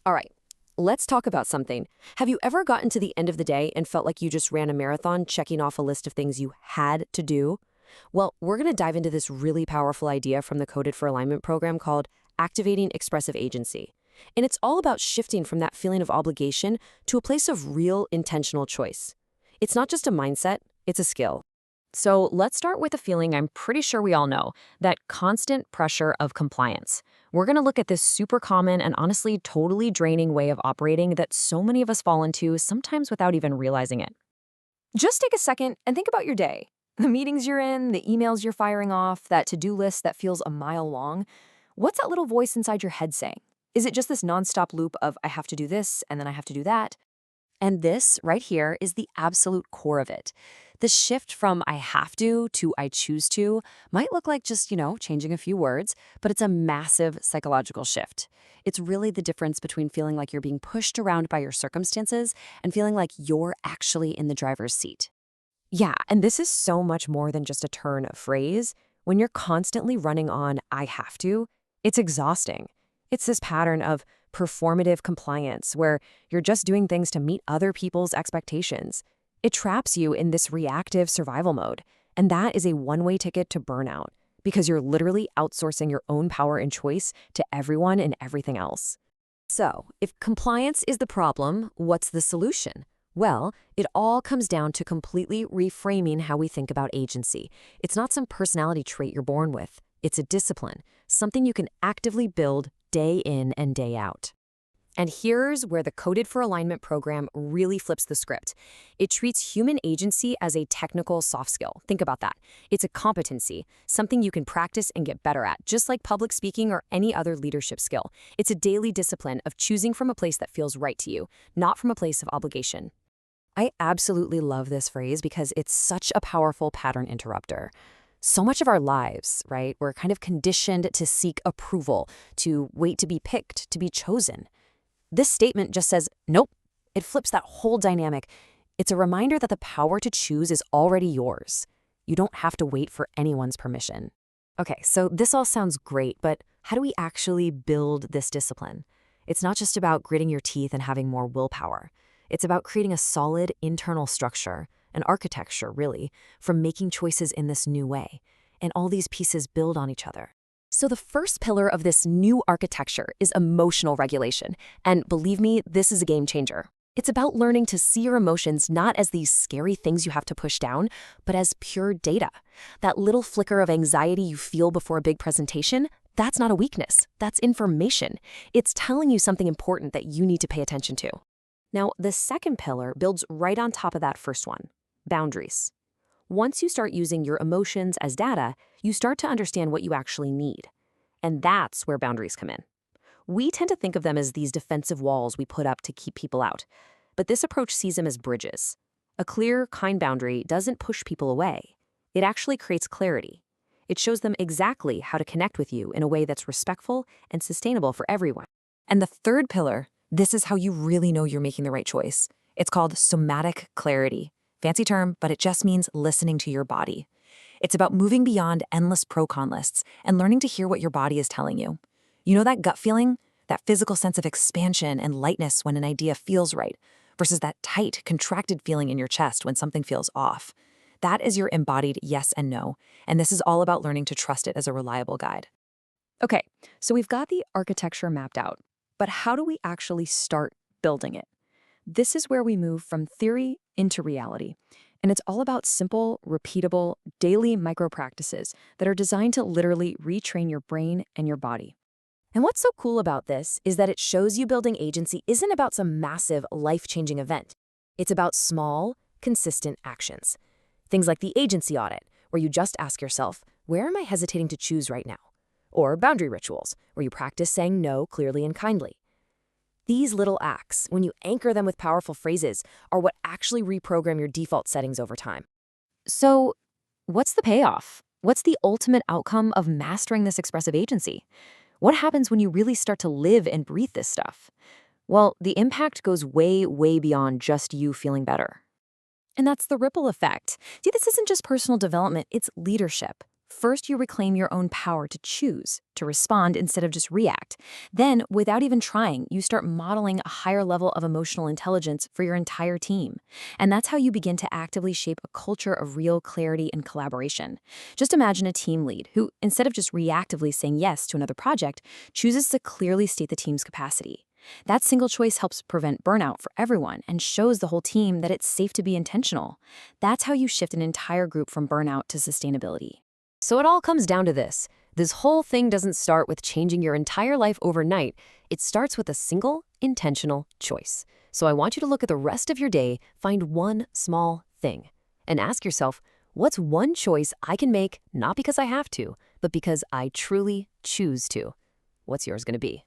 All right, let's talk about something. Have you ever gotten to the end of the day and felt like you just ran a marathon checking off a list of things you had to do? Well, we're going to dive into this really powerful idea from the Coded for Alignment program called Activating Expressive Agency. And it's all about shifting from that feeling of obligation to a place of real intentional choice. It's not just a mindset, it's a skill. So let's start with a feeling I'm pretty sure we all know, that constant pressure of compliance. We're going to look at this super common and honestly totally draining way of operating that so many of us fall into, sometimes without even realizing it. Just take a second and think about your day. The meetings you're in, the emails you're firing off, that to-do list that feels a mile long. What's that little voice inside your head saying? Is it just this nonstop loop of I have to do this and then I have to do that? And this right here is the absolute core of it. The shift from I have to I choose to might look like just, changing a few words, but it's a massive psychological shift. It's really the difference between feeling like you're being pushed around by your circumstances and feeling like you're actually in the driver's seat. Yeah, and this is so much more than just a turn of phrase. When you're constantly running on I have to, it's exhausting. It's this pattern of performative compliance where you're just doing things to meet other people's expectations. It traps you in this reactive survival mode, and that is a one-way ticket to burnout because you're literally outsourcing your own power and choice to everyone and everything else. So, if compliance is the problem, what's the solution? Well, it all comes down to completely reframing how we think about agency. It's not some personality trait you're born with. It's a discipline, something you can actively build day in and day out. And here's where the Coded for Alignment program really flips the script. It treats human agency as a technical soft skill. Think about that. It's a competency, something you can practice and get better at, just like public speaking or any other leadership skill. It's a daily discipline of choosing from a place that feels right to you, not from a place of obligation. I absolutely love this phrase because it's such a powerful pattern interrupter. So much of our lives, right, we're kind of conditioned to seek approval, to wait to be picked, to be chosen. This statement just says, nope. It flips that whole dynamic. It's a reminder that the power to choose is already yours. You don't have to wait for anyone's permission. Okay, so this all sounds great, but how do we actually build this discipline? It's not just about gritting your teeth and having more willpower. It's about creating a solid internal structure, an architecture, really, from making choices in this new way. And all these pieces build on each other. So the first pillar of this new architecture is emotional regulation. And believe me, this is a game changer. It's about learning to see your emotions not as these scary things you have to push down, but as pure data. That little flicker of anxiety you feel before a big presentation, that's not a weakness. That's information. It's telling you something important that you need to pay attention to. Now, the second pillar builds right on top of that first one, boundaries. Once you start using your emotions as data, you start to understand what you actually need. And that's where boundaries come in. We tend to think of them as these defensive walls we put up to keep people out. But this approach sees them as bridges. A clear, kind boundary doesn't push people away. It actually creates clarity. It shows them exactly how to connect with you in a way that's respectful and sustainable for everyone. And the third pillar, this is how you really know you're making the right choice. It's called somatic clarity. Fancy term, but it just means listening to your body. It's about moving beyond endless pro-con lists and learning to hear what your body is telling you. You know that gut feeling? That physical sense of expansion and lightness when an idea feels right, versus that tight, contracted feeling in your chest when something feels off. That is your embodied yes and no, and this is all about learning to trust it as a reliable guide. Okay, so we've got the architecture mapped out, but how do we actually start building it? This is where we move from theory into reality. And it's all about simple, repeatable, daily micro-practices that are designed to literally retrain your brain and your body. And what's so cool about this is that it shows you building agency isn't about some massive, life-changing event. It's about small, consistent actions. Things like the agency audit, where you just ask yourself, where am I hesitating to choose right now? Or boundary rituals, where you practice saying no clearly and kindly. These little acts, when you anchor them with powerful phrases, are what actually reprogram your default settings over time. So, what's the payoff? What's the ultimate outcome of mastering this expressive agency? What happens when you really start to live and breathe this stuff? Well, the impact goes way, way beyond just you feeling better. And that's the ripple effect. See, this isn't just personal development, it's leadership. First, you reclaim your own power to choose, to respond instead of just react. Then, without even trying, you start modeling a higher level of emotional intelligence for your entire team. And that's how you begin to actively shape a culture of real clarity and collaboration. Just imagine a team lead who, instead of just reactively saying yes to another project, chooses to clearly state the team's capacity. That single choice helps prevent burnout for everyone and shows the whole team that it's safe to be intentional. That's how you shift an entire group from burnout to sustainability. So it all comes down to this. This whole thing doesn't start with changing your entire life overnight. It starts with a single, intentional choice. So I want you to look at the rest of your day, find one small thing, and ask yourself, what's one choice I can make not because I have to, but because I truly choose to? What's yours going to be?